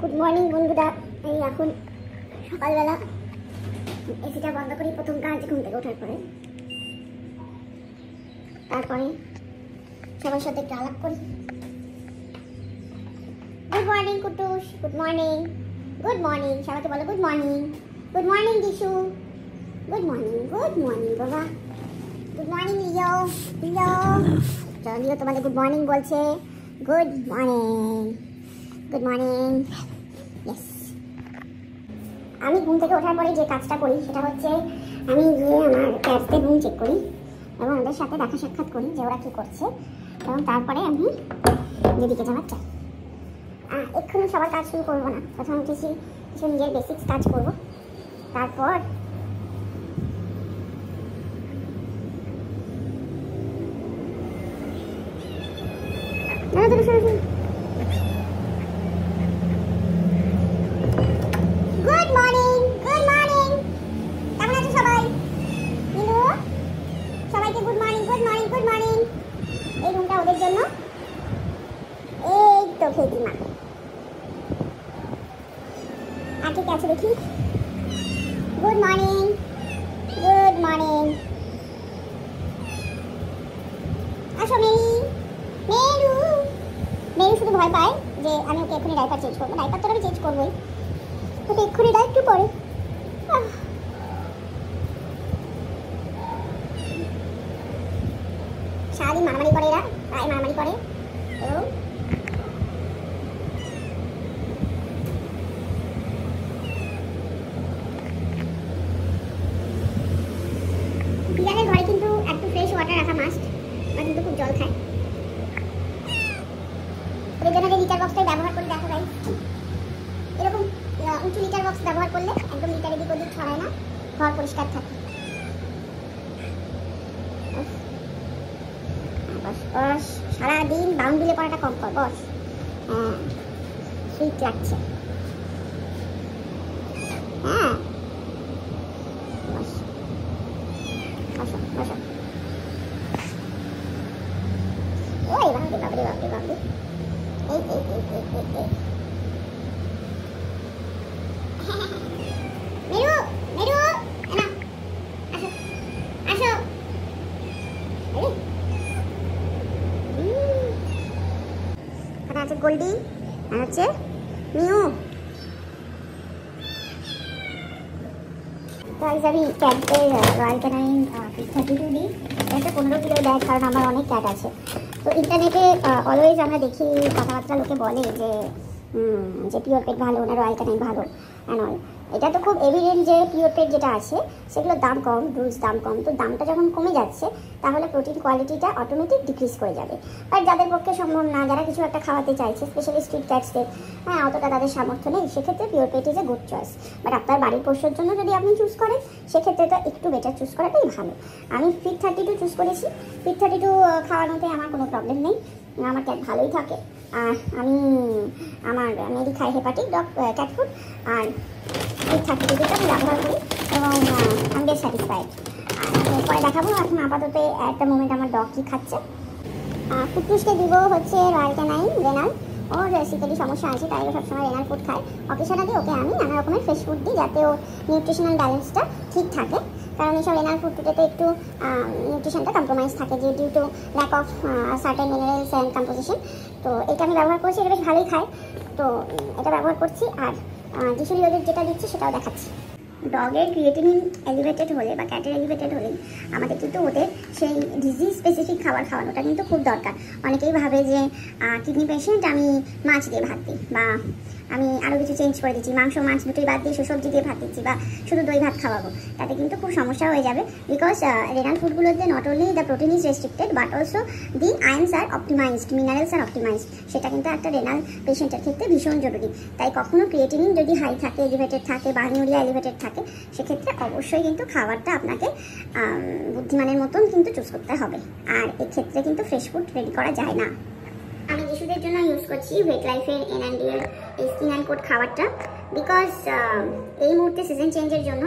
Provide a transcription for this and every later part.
Good morning বন্ধুরা। এই এখন সকালবেলা এসিটা বন্ধ করি প্রথম কাজ ঘুম থেকে ওঠার পরে। তারপরে সবার সাথে একটু আলাপ করি। Good morning Kutus, good morning. Good morning, সবাইকে বলো good morning. Good morning Dishu, good morning. Good morning বাবা, গুড মর্নিং লিও। লিও চলো, লিও তোমাদের গুড মর্নিং বলছে। Good morning, good morning. Yes, আমি ঘুম থেকে ওঠার পরে যে কাজটা করি সেটা হচ্ছে আমি গিয়ে আমার ক্যাটসদের রুম চেক করি এবং ওদের সাথে দেখা সাক্ষাৎ করি যে ওরা কী করছে, এবং তারপরে আমি যেদিকে যাওয়ার চাই। এক্ষুনি সবার কাজ শুরু করবো না, প্রথমে কিছু নিজের বেসিক্স কাজ করবো, তারপর গুড মর্নিং। গুড মর্নিং, কেমন আছো সবাই? হ্যালো, সবাইকে good morning. Good morning, good morning. এই রুমটা ওদের জন্য। এই তো খেতিমা আর ঠিক আছে দেখি। Good morning, good morning. আসো মেরি। মেরু, মেরু শুধু ভয় পায় যে আমি ওকে এক্ষুনি ডাইপার চেঞ্জ করবো। ডাইপার তো আমি চেঞ্জ করবোই, ওকে এক্ষুনি ডাই একটু পরে। সারাদিন মারামারি করে এরা, প্রায় মারামারি করে। এবং বিড়ালের ঘরে কিন্তু একটু ফ্রেশ ওয়াটার রাখা মাস্ট। ওরা কিন্তু খুব জল খায়। ওদের জন্য যে লিটার বক্সটাই ব্যবহার করে দেখো গাইস, এরকম উঁচু লিটার বক্স ব্যবহার করলে একদম লিটারের দিক ওদিক ছড়ায় না, ঘর পরিষ্কার থাকে। বস বস, সারাদিন বাউন্ডুলে পড়াটা কম কর, বস। হ্যাঁ, সুইট লাগছে। হ্যাঁ, বস বসো বসো। ওই বাপরে বাপরে বাপরে বাপরে। এই এই এই এই এই এই মেরু, মেরু না, আসো আসো। এখানে আছে গোল্ডি আর হচ্ছে মিউ। গাইস আমি ক্যাটের রয়্যাল ক্যানাইন 32 দিই। এটা 15 কিলো ব্যাগ, কারণ আমার অনেক ক্যাট আছে। তো ইন্টারনেটে অলওয়েজ আমরা দেখি কথাবার্তা লোকে বলে যে পিওর পেট ভালো না রয়্যাল ক্যানাইন ভালো অ্যান্ড অল। এটা তো খুব এভিডেন্ট যে পিওর পেট যেটা আছে সেগুলোর দাম কম, রুলস দাম কম। তো দামটা যখন কমে যাচ্ছে তাহলে প্রোটিন কোয়ালিটিটা অটোমেটিক ডিক্রিজ করে যাবে। বাট যাদের পক্ষে সম্ভব না, যারা কিছু একটা খাওয়াতে চাইছে, স্পেশালি স্ট্রিট ক্যাটসদের, হ্যাঁ অতটা তাদের সামর্থ্য নেই, সেক্ষেত্রে pure pet is a good choice. But আপনার বাড়ির পোষ্যর জন্য যদি আপনি চুজ করেন সেক্ষেত্রে তো একটু বেটার চুজ করাটাই ভালো। আমি ফিট 32 চুজ করেছি। ফিট 32 খাওয়ানোতে আমার কোনো প্রবলেম নেই, আমার ক্যাট ভালোই থাকে। আর আমি আমার মেরি খাই হেপাটিক ডগ ক্যাট ফুড, আর ফিট 32টা আমি ব্যবহার করি এবং আমি বেশ স্যাটিসফাইড। আর পরে দেখাবো। এখন আপাতত একটা মোমেন্ট আমার ডগ কী খাচ্ছে। কুটুসকে দিব হচ্ছে রয়্যাল ক্যানাইন রেনাল। ওর শীতেরই সমস্যা আছে, তাই ও সবসময় রেনাল ফুড খায়। অকেশনালি ওকে আমি নানা রকমের ফ্রেশ ফুড দিই যাতে ও নিউট্রিশনাল ব্যালেন্সটা ঠিক থাকে, কারণ এইসব রেনাল ফুডটাতে তো একটু নিউট্রিশনটা কম্প্রোমাইজ থাকে due to lack of certain minerals and composition. তো এটা আমি ব্যবহার করছি, এটা বেশ ভালোই খায়, তো এটা ব্যবহার করছি। আর যিশুরি ওদের যেটা দিচ্ছি সেটাও দেখাচ্ছি। ডগের ক্রিয়েটিনিন এলিভেটেড হলে বা ক্যাটের এলিভেটেড হলে আমাদের কিন্তু ওদের সেই ডিজিজ স্পেসিফিক খাবার খাওয়ানোটা কিন্তু খুব দরকার। অনেকেই ভাবে যে কিডনি পেশেন্ট, আমি মাছ দিয়ে ভাত দিই, বা আমি আরও কিছু চেঞ্জ করে দিচ্ছি, মাংস মাছ দুটোই বাদ দিয়ে সবজি দিয়ে ভাত দিচ্ছি, বা শুধু দই ভাত খাওয়াবো, তাতে কিন্তু খুব সমস্যা হয়ে যাবে। বিকজ রেনাল ফুডগুলোতে not only the protein is restricted but also the ions are optimised, minerals are optimised. সেটা কিন্তু একটা রেনাল পেশেন্টের ক্ষেত্রে ভীষণ জরুরি। তাই কখনো ক্রিয়েটিনিন যদি হাই থাকে, এলিভেটেড থাকে, বা নিউরিয়া এলিভেটেড থাকে, সেক্ষেত্রে অবশ্যই কিন্তু খাবারটা আপনাকে বুদ্ধিমানের মতন কিন্তু চুজ করতে হবে। আর এক্ষেত্রে কিন্তু ফ্রেশ ফুড রেডি করা যায় না। আমি যিশুদের জন্য ইউজ করছি ওয়েট লাইফের N&D এর এই স্কিন অ্যান্ড কোড খাবারটা, বিকজ এই মুহূর্তে সিজন চেঞ্জের জন্য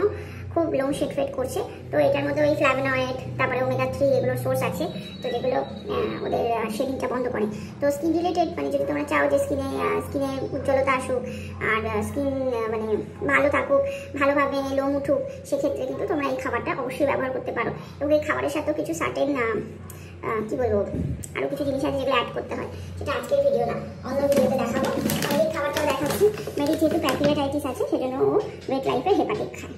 খুব লোম শেড ফেড করছে। তো এটার মধ্যে ওই ফ্ল্যাভোনয়েড, তারপরে ওমেগা 3 এগুলোর সোর্স আছে, তো যেগুলো ওদের শেডিংটা বন্ধ করে। তো স্কিন রিলেটেড মানে যদি তোমরা চাও যে স্কিনে উজ্জ্বলতা আসুক আর স্কিন মানে ভালো থাকুক, ভালোভাবে লোম উঠুক, সেক্ষেত্রে কিন্তু তোমরা এই খাবারটা অবশ্যই ব্যবহার করতে পারো। এবং এই খাবারের সাথেও কিছু সার্টেন কি বলবো, আরও কিছু জিনিস আছে যেগুলো অ্যাড করতে হয়, সেটা আজকের ভিডিও না, অন্য ভিডিওতে দেখাবো। আর এই খাবারটাও দেখাচ্ছি। মেরি যেহেতু প্যানক্রিয়াটাইটিস আছে সেজন্য ও ওয়েট লাইফে হেপাটিক খায়।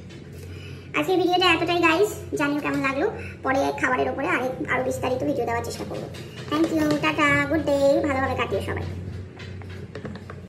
আজকের ভিডিওটা এতটাই গাইস, জানিও কেমন লাগলো। পরে খাবারের ওপরে আরও বিস্তারিত ভিডিও দেওয়ার চেষ্টা করবো। Thank you, tata, good day, ভালোভাবে কাটিয়ে সবাই।